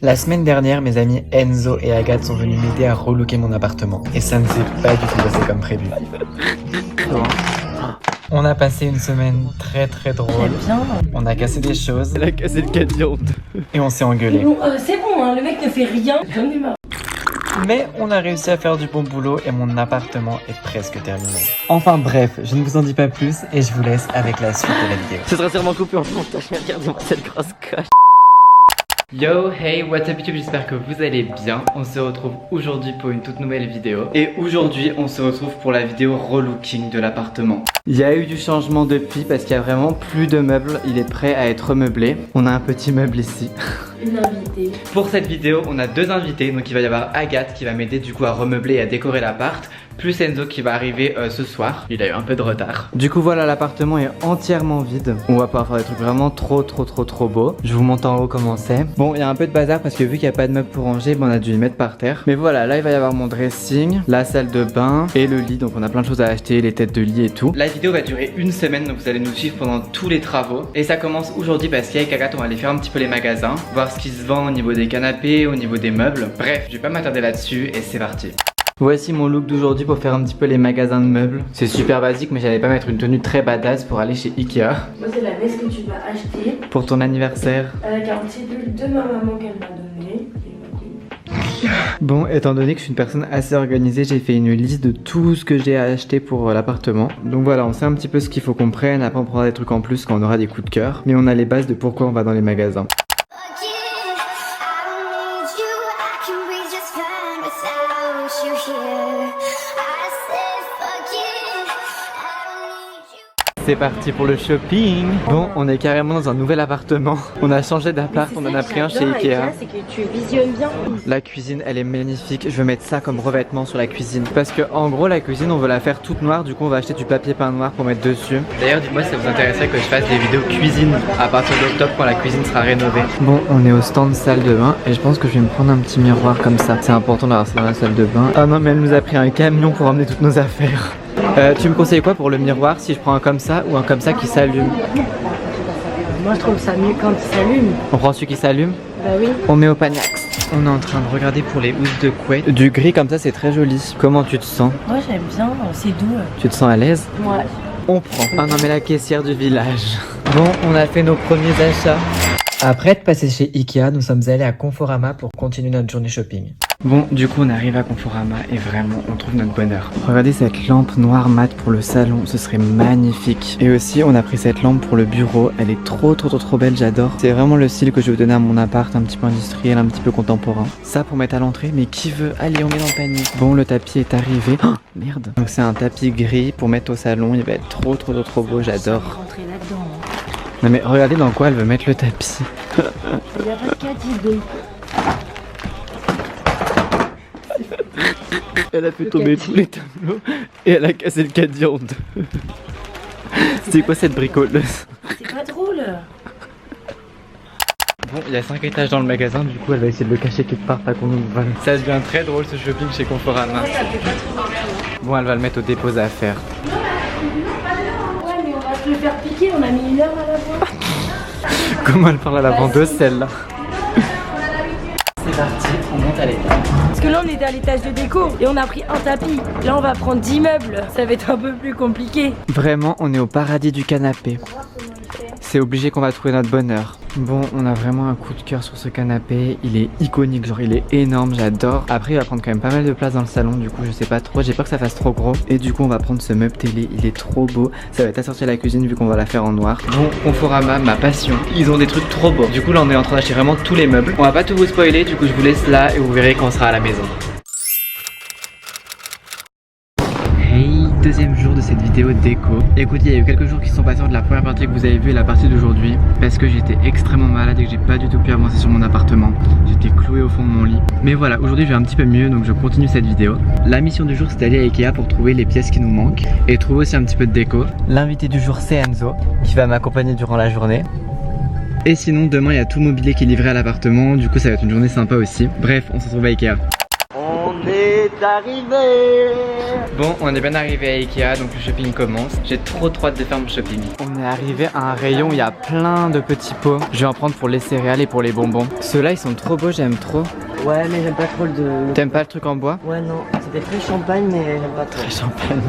La semaine dernière, mes amis Enzo et Agathe sont venus m'aider à relooker mon appartement. Et ça ne s'est pas du tout passé comme prévu. On a passé une semaine très drôle. On a cassé des choses. Elle a cassé le caddie. Et on s'est engueulé. C'est bon, hein, le mec ne fait rien. J'en ai marre. Mais on a réussi à faire du bon boulot et mon appartement est presque terminé. Enfin bref, je ne vous en dis pas plus et je vous laisse avec la suite de la vidéo. Ce sera sûrement coupé en montage, mais regardez-moi cette grosse coche. Yo, hey, what's up YouTube, j'espère que vous allez bien. On se retrouve aujourd'hui pour une toute nouvelle vidéo. Et aujourd'hui, on se retrouve pour la vidéo relooking de l'appartement. Il y a eu du changement depuis parce qu'il y a vraiment plus de meubles. Il est prêt à être remeublé. On a un petit meuble ici. Une invitée. Pour cette vidéo, on a deux invités. Donc il va y avoir Agathe qui va m'aider du coup à remeubler et à décorer l'appart. Plus Enzo qui va arriver ce soir. Il a eu un peu de retard. Du coup voilà, l'appartement est entièrement vide. On va pouvoir faire des trucs vraiment trop beaux. Je vous montre en haut comment c'est. Bon, il y a un peu de bazar parce que vu qu'il n'y a pas de meubles pour ranger, on a dû les mettre par terre. Mais voilà, là il va y avoir mon dressing, la salle de bain et le lit. Donc on a plein de choses à acheter, les têtes de lit et tout. La vidéo va durer une semaine, donc vous allez nous suivre pendant tous les travaux. Et ça commence aujourd'hui parce qu'avec Agathe on va aller faire un petit peu les magasins, voir ce qui se vend au niveau des canapés, au niveau des meubles. Bref, je vais pas m'attarder là-dessus et c'est parti. Voici mon look d'aujourd'hui pour faire un petit peu les magasins de meubles. C'est super basique mais j'allais pas mettre une tenue très badass pour aller chez Ikea. Moi c'est la veste que tu vas acheter. Pour ton anniversaire. Avec un petit pull de ma maman qu'elle m'a donné. Bon, étant donné que je suis une personne assez organisée, j'ai fait une liste de tout ce que j'ai à acheter pour l'appartement. Donc voilà, on sait un petit peu ce qu'il faut qu'on prenne. Après on prendra des trucs en plus quand on aura des coups de cœur. Mais on a les bases de pourquoi on va dans les magasins. C'est parti pour le shopping. Bon, on est carrément dans un nouvel appartement. On a changé d'appart, on en a pris un chez Ikea. C'est que tu visionnes bien. La cuisine, elle est magnifique. Je veux mettre ça comme revêtement sur la cuisine. Parce que en gros, la cuisine, on veut la faire toute noire. Du coup, on va acheter du papier peint noir pour mettre dessus. D'ailleurs, dites-moi si ça vous intéresserait que je fasse des vidéos cuisine à partir d'octobre quand la cuisine sera rénovée. Bon, on est au stand salle de bain et je pense que je vais me prendre un petit miroir comme ça. C'est important d'avoir ça dans la salle de bain. Ah non, mais elle nous a pris un camion pour emmener toutes nos affaires. Tu me conseilles quoi pour le miroir, si je prends un comme ça ou un comme ça qui s'allume? Moi je trouve ça mieux quand il s'allume. On prend celui qui s'allume? Bah oui. On met au panax. On est en train de regarder pour les housses de couette. Du gris comme ça, c'est très joli. Comment tu te sens? Moi j'aime bien, c'est doux. Tu te sens à l'aise? Ouais. On prend. Ah non mais la caissière du village. Bon, on a fait nos premiers achats. Après être passé chez Ikea, nous sommes allés à Conforama pour continuer notre journée shopping. Bon, du coup on arrive à Conforama et vraiment on trouve notre bonheur. Regardez cette lampe noire mat pour le salon, ce serait magnifique. Et aussi on a pris cette lampe pour le bureau, elle est trop belle, j'adore. C'est vraiment le style que je veux donner à mon appart, un petit peu industriel, un petit peu contemporain. Ça pour mettre à l'entrée, mais qui veut? Allez, on met dans le panier. Bon, le tapis est arrivé. Oh, merde. Donc c'est un tapis gris pour mettre au salon, il va être trop beau, j'adore. Rentrer là-dedans. Non mais regardez dans quoi elle veut mettre le tapis. Il n'y a pas de caddie. Elle a fait tomber tous les tableaux et elle a cassé le caddie en deux. C'est quoi cette bricoleuse? C'est pas drôle. Bon, il y a 5 étages dans le magasin, du coup elle va essayer de le cacher quelque part, pas qu'on nous vole. Ça devient très drôle ce shopping chez Conforama. Bon, elle va le mettre au dépôt à faire. Ouais, mais on va se le faire piquer, on a mis 1 heure à la voir. Comment elle parle à la vendeuse celle-là? C'est parti, on monte à l'étage. Parce que là on était à l'étage de déco et on a pris un tapis. Là on va prendre 10 meubles, ça va être un peu plus compliqué. Vraiment, on est au paradis du canapé. C'est obligé qu'on va trouver notre bonheur. Bon, on a vraiment un coup de cœur sur ce canapé. Il est iconique, genre il est énorme, j'adore. Après il va prendre quand même pas mal de place dans le salon, du coup je sais pas trop. J'ai peur que ça fasse trop gros. Et du coup on va prendre ce meuble télé, il est trop beau. Ça va être assorti à la cuisine vu qu'on va la faire en noir. Bon, Conforama, ma passion. Ils ont des trucs trop beaux. Du coup là on est en train d'acheter vraiment tous les meubles. On va pas tout vous spoiler, du coup je vous laisse là et vous verrez quand on sera à la maison. Hey, deuxième jour de cette vidéo déco. Écoutez, il y a eu quelques jours qui sont passés entre la première partie que vous avez vue et la partie d'aujourd'hui parce que j'étais extrêmement malade et que j'ai pas du tout pu avancer sur mon appartement. J'étais cloué au fond de mon lit. Mais voilà, aujourd'hui je vais un petit peu mieux donc je continue cette vidéo. La mission du jour c'est d'aller à Ikea pour trouver les pièces qui nous manquent et trouver aussi un petit peu de déco. L'invité du jour c'est Enzo qui va m'accompagner durant la journée. Et sinon demain il y a tout le mobilier qui est livré à l'appartement, du coup ça va être une journée sympa aussi. Bref, on se retrouve à Ikea. On est est arrivé. Bon, on est bien arrivé à Ikea, donc le shopping commence. J'ai trop hâte de faire mon shopping. On est arrivé à un rayon où il y a plein de petits pots. Je vais en prendre pour les céréales et pour les bonbons. Ceux-là, ils sont trop beaux, j'aime trop. Ouais, mais j'aime pas trop le de. T'aimes pas le truc en bois? Ouais, non, c'était très champagne, mais j'aime pas trop. Très champagne.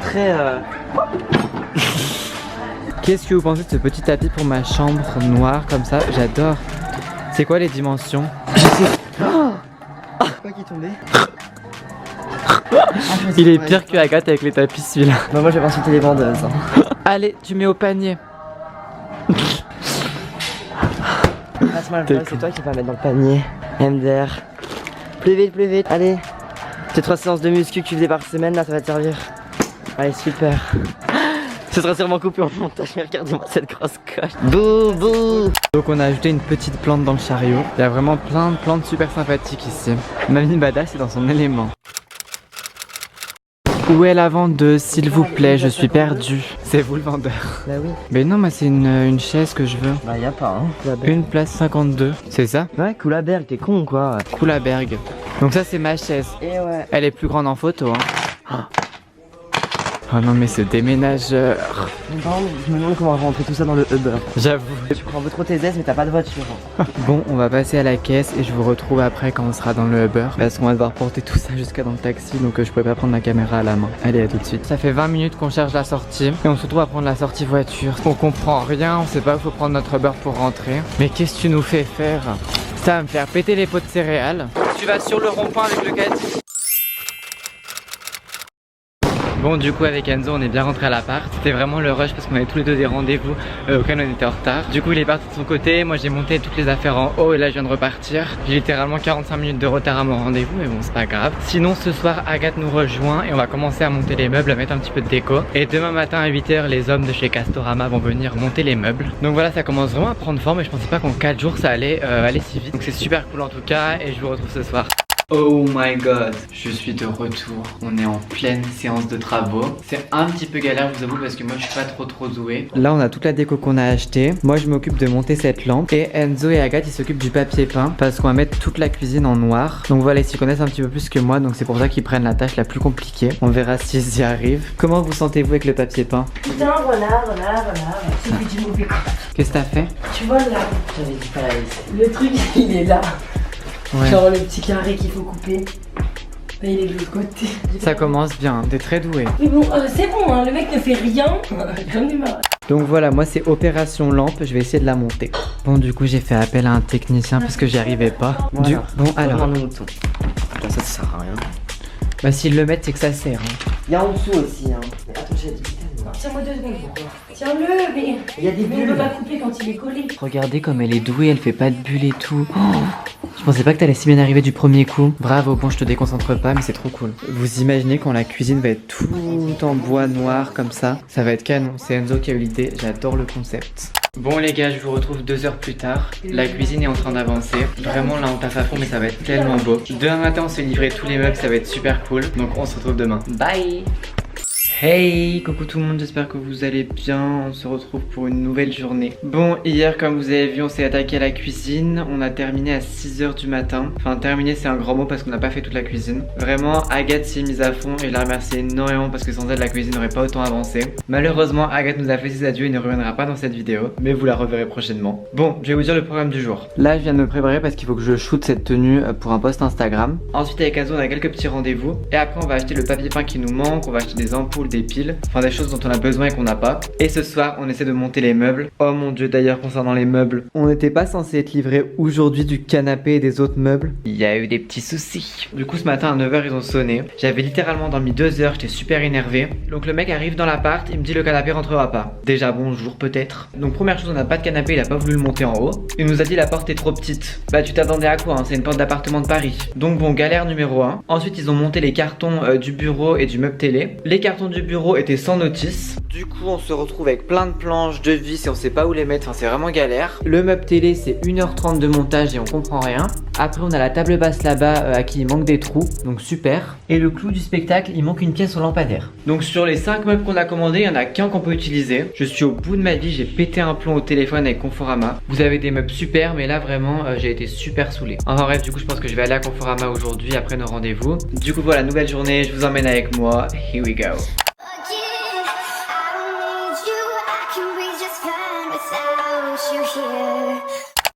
Très. Qu'est-ce que vous pensez de ce petit tapis pour ma chambre noire comme ça? J'adore. C'est quoi les dimensions? Quoi qui est tombé? Il est pire que Agathe avec les tapis celui-là. Bah, moi, j'ai pas insulté les vendeuses. Hein. Allez, tu mets au panier. Passe-moi le bol, c'est toi qui vas mettre dans le panier. MDR. Plus vite, plus vite. Allez. Tes 3 séances de muscu que tu faisais par semaine, là, ça va te servir. Allez, super. Ce sera sûrement coupé en montage, mais regardez-moi cette grosse coche. Bouh, bouh. Donc on a ajouté une petite plante dans le chariot. Il y a vraiment plein de plantes super sympathiques ici. Mamie Badass est dans son élément. Où est la vendeuse, s'il vous plaît? Je suis perdu. C'est vous le vendeur. Bah oui. Mais non, moi c'est une chaise que je veux. Bah y'a pas, hein. Une place 52. C'est ça? Ouais, Coulaberg, t'es con ou quoi? Coulaberg. Donc ça c'est ma chaise. Et ouais. Elle est plus grande en photo, hein. Oh non mais ce déménageur. Par contre, je me demande comment rentrer tout ça dans le Uber. J'avoue. Tu prends un peu trop tes aises, mais t'as pas de voiture. Bon, on va passer à la caisse et je vous retrouve après quand on sera dans le Uber. Parce qu'on va devoir porter tout ça jusqu'à dans le taxi, donc je pouvais pas prendre la caméra à la main. Allez, à tout de suite. Ça fait 20 minutes qu'on cherche la sortie et on se retrouve à prendre la sortie voiture. On comprend rien, on sait pas où faut prendre notre Uber pour rentrer. Mais qu'est-ce que tu nous fais faire? Ça va me faire péter les pots de céréales. Tu vas sur le rond-point avec le caddie. Bon, du coup avec Enzo on est bien rentré à l'appart. C'était vraiment le rush parce qu'on avait tous les deux des rendez-vous auxquels on était en retard. Du coup il est parti de son côté, moi j'ai monté toutes les affaires en haut et là je viens de repartir. J'ai littéralement 45 minutes de retard à mon rendez-vous, mais bon c'est pas grave. Sinon ce soir Agathe nous rejoint et on va commencer à monter les meubles, à mettre un petit peu de déco. Et demain matin à 8 h, les hommes de chez Castorama vont venir monter les meubles. Donc voilà, ça commence vraiment à prendre forme et je pensais pas qu'en 4 jours ça allait aller si vite. Donc c'est super cool en tout cas et je vous retrouve ce soir. Oh my god, je suis de retour. On est en pleine séance de travaux. C'est un petit peu galère, je vous avoue, parce que moi je suis pas trop doué. Là on a toute la déco qu'on a acheté. Moi je m'occupe de monter cette lampe. Et Enzo et Agathe ils s'occupent du papier peint. Parce qu'on va mettre toute la cuisine en noir. Donc voilà, ils s'y connaissent un petit peu plus que moi. Donc c'est pour ça qu'ils prennent la tâche la plus compliquée. On verra s'ils y arrivent. Comment vous sentez-vous avec le papier peint? Putain, renard. Celui du mauvais coup. Qu'est-ce que t'as fait? Tu vois là, J'avais dit pas la laisser. le truc il est là. Ouais. Genre le petit carré qu'il faut couper. Bah, il est de l'autre côté. Ça commence bien, t'es très doué. Mais bon, c'est bon, hein, le mec ne fait rien. J'en ai marre. Donc voilà, moi c'est opération lampe, je vais essayer de la monter. Bon du coup j'ai fait appel à un technicien parce que j'y arrivais pas. Voilà. Bon alors, Le mouton. Là, ça sert à rien. bah s'ils le mettent c'est que ça sert. Hein. Il y a en dessous aussi, hein. Mais attends, j'ai dit. Tiens-moi 2 secondes. Tiens-le, mais. Il y a des Mais on peut bulles. pas couper quand il est collé. Regardez comme elle est douée, elle fait pas de bulles et tout. Oh, je pensais pas que t'allais si bien arriver du premier coup. Bravo, bon je te déconcentre pas mais c'est trop cool. Vous imaginez quand la cuisine va être tout en bois noir comme ça? Ça va être canon, c'est Enzo qui a eu l'idée, j'adore le concept. Bon les gars, je vous retrouve 2 heures plus tard. La cuisine est en train d'avancer. Vraiment là on taffe à fond mais ça va être tellement beau. Demain matin on se fait livrer tous les meubles, ça va être super cool. Donc on se retrouve demain. Bye. Hey, coucou tout le monde, j'espère que vous allez bien. On se retrouve pour une nouvelle journée. Bon, hier comme vous avez vu, on s'est attaqué à la cuisine. On a terminé à 6 h du matin. Enfin terminé c'est un grand mot parce qu'on n'a pas fait toute la cuisine. Vraiment, Agathe s'est mise à fond et je la remercie énormément parce que sans elle la cuisine n'aurait pas autant avancé. Malheureusement Agathe nous a fait ses adieux et ne reviendra pas dans cette vidéo, mais vous la reverrez prochainement. Bon, je vais vous dire le programme du jour. Là je viens de me préparer parce qu'il faut que je shoote cette tenue pour un post Instagram. Ensuite avec Enzo on a quelques petits rendez-vous. Et après on va acheter le papier peint qui nous manque, on va acheter des ampoules, des piles, enfin des choses dont on a besoin et qu'on n'a pas. Et ce soir on essaie de monter les meubles. Oh mon dieu, d'ailleurs concernant les meubles, on n'était pas censé être livré aujourd'hui du canapé et des autres meubles. Il y a eu des petits soucis. Du coup ce matin à 9 h ils ont sonné. J'avais littéralement dormi 2 heures, j'étais super énervé. Donc le mec arrive dans l'appart, il me dit le canapé rentrera pas. Déjà bonjour peut-être. Donc première chose, on n'a pas de canapé, il a pas voulu le monter en haut. Il nous a dit la porte est trop petite. Bah tu t'attendais à quoi hein, c'est une porte d'appartement de Paris. Donc bon, galère numéro 1. Ensuite ils ont monté les cartons du bureau et du meuble télé. Les cartons du bureau était sans notice. Du coup on se retrouve avec plein de planches, de vis et on sait pas où les mettre, enfin c'est vraiment galère. Le meuble télé c'est 1h30 de montage et on comprend rien. Après on a la table basse là-bas à qui il manque des trous, donc super. Et le clou du spectacle, il manque une pièce au lampadaire. Donc sur les 5 meubles qu'on a commandés, il y en a qu'un qu'on peut utiliser. Je suis au bout de ma vie, j'ai pété un plomb au téléphone avec Conforama. Vous avez des meubles super, mais là vraiment j'ai été super saoulé. Enfin bref, du coup je pense que je vais aller à Conforama aujourd'hui après nos rendez-vous. Du coup voilà, nouvelle journée, je vous emmène avec moi. Here we go.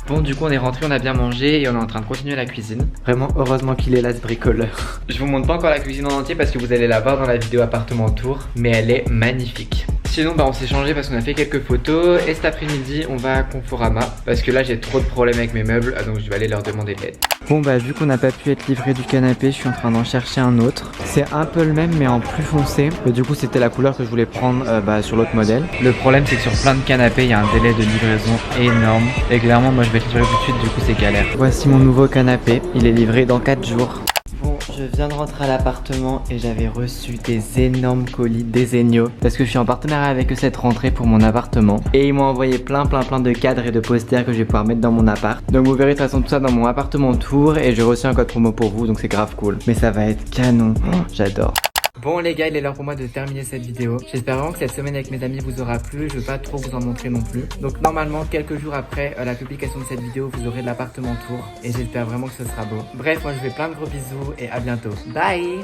Bon du coup on est rentré, on a bien mangé et on est en train de continuer la cuisine. Vraiment heureusement qu'il est là ce bricoleur. Je vous montre pas encore la cuisine en entier parce que vous allez la voir dans la vidéo appartement tour, mais elle est magnifique. Sinon bah on s'est changé parce qu'on a fait quelques photos et cet après-midi on va à Conforama parce que là j'ai trop de problèmes avec mes meubles donc je vais aller leur demander de l'aide. Bon bah vu qu'on n'a pas pu être livré du canapé, je suis en train d'en chercher un autre. C'est un peu le même mais en plus foncé. Mais du coup c'était la couleur que je voulais prendre sur l'autre modèle. Le problème c'est que sur plein de canapés il y a un délai de livraison énorme et clairement moi je vais te livrer tout de suite, du coup c'est galère. Voici mon nouveau canapé, il est livré dans 4 jours. Bon, je viens de rentrer à l'appartement et j'avais reçu des énormes colis des Zegno parce que je suis en partenariat avec eux cette rentrée pour mon appartement. Et ils m'ont envoyé plein de cadres et de posters que je vais pouvoir mettre dans mon appart. Donc vous verrez de toute façon tout ça dans mon appartement tour et j'ai reçu un code promo pour vous donc c'est grave cool. Mais ça va être canon, j'adore. Bon les gars, il est l'heure pour moi de terminer cette vidéo. J'espère vraiment que cette semaine avec mes amis vous aura plu. Je veux pas trop vous en montrer non plus. Donc normalement quelques jours après la publication de cette vidéo vous aurez de l'appartement tour. Et j'espère vraiment que ce sera beau. Bref, moi je vous fais plein de gros bisous et à bientôt. Bye.